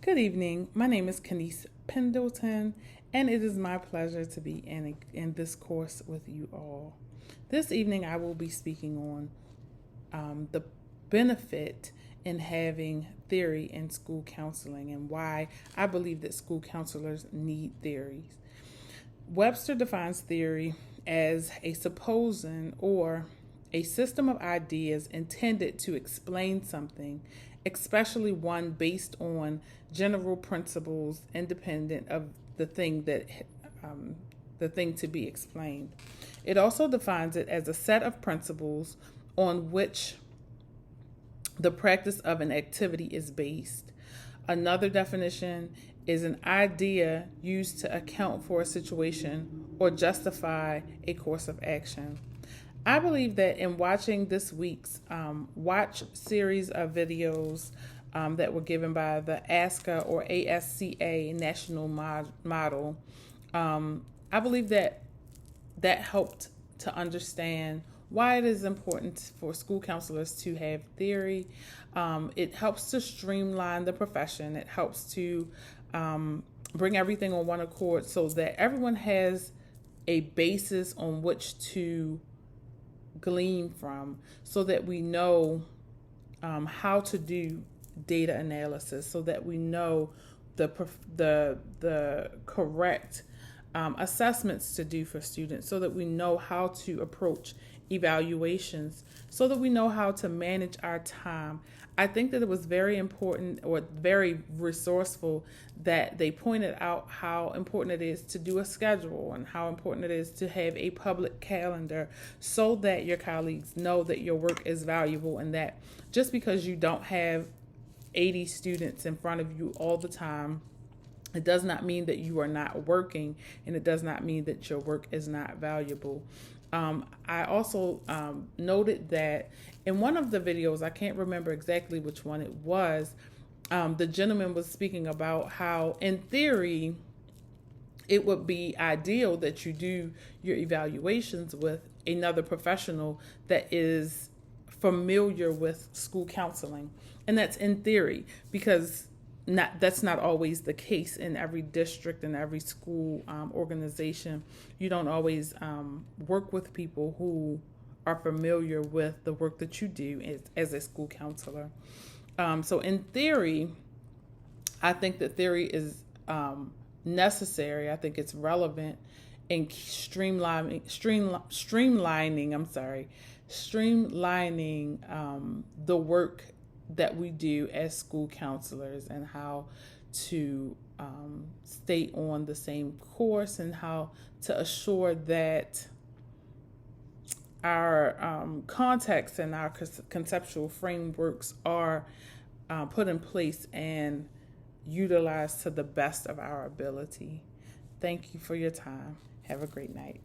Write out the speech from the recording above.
Good evening. My name is Kenise Pendleton, and it is my pleasure to be in this course with you all. This evening, I will be speaking on the benefit in having theory in school counseling and why I believe that school counselors need theories. Webster defines theory as a supposing or a system of ideas intended to explain something, especially one based on general principles independent of the thing to be explained. It also defines it as a set of principles on which the practice of an activity is based. Another definition is an idea used to account for a situation or justify a course of action. I believe that in watching this week's watch series of videos that were given by the ASCA or ASCA National Model, I believe that helped to understand why it is important for school counselors to have theory. It helps to streamline the profession. It helps to bring everything on one accord so that everyone has a basis on which to glean from, so that we know how to do data analysis, so that we know the correct assessments to do for students, so that we know how to approach evaluations, so that we know how to manage our time. I think that it was very important or very resourceful that they pointed out how important it is to do a schedule and how important it is to have a public calendar so that your colleagues know that your work is valuable, and that just because you don't have 80 students in front of you all the time, it does not mean that you are not working, and it does not mean that your work is not valuable. I also noted that in one of the videos, I can't remember exactly which one it was, the gentleman was speaking about how, in theory, it would be ideal that you do your evaluations with another professional that is familiar with school counseling. And that's in theory, because that's not always the case in every district and every school organization. You don't always work with people who are familiar with the work that you do as a school counselor. So in theory, I think that theory is necessary. I think it's relevant in streamlining the work that we do as school counselors, and how to stay on the same course, and how to assure that our context and our conceptual frameworks are put in place and utilized to the best of our ability. Thank you for your time. Have a great night.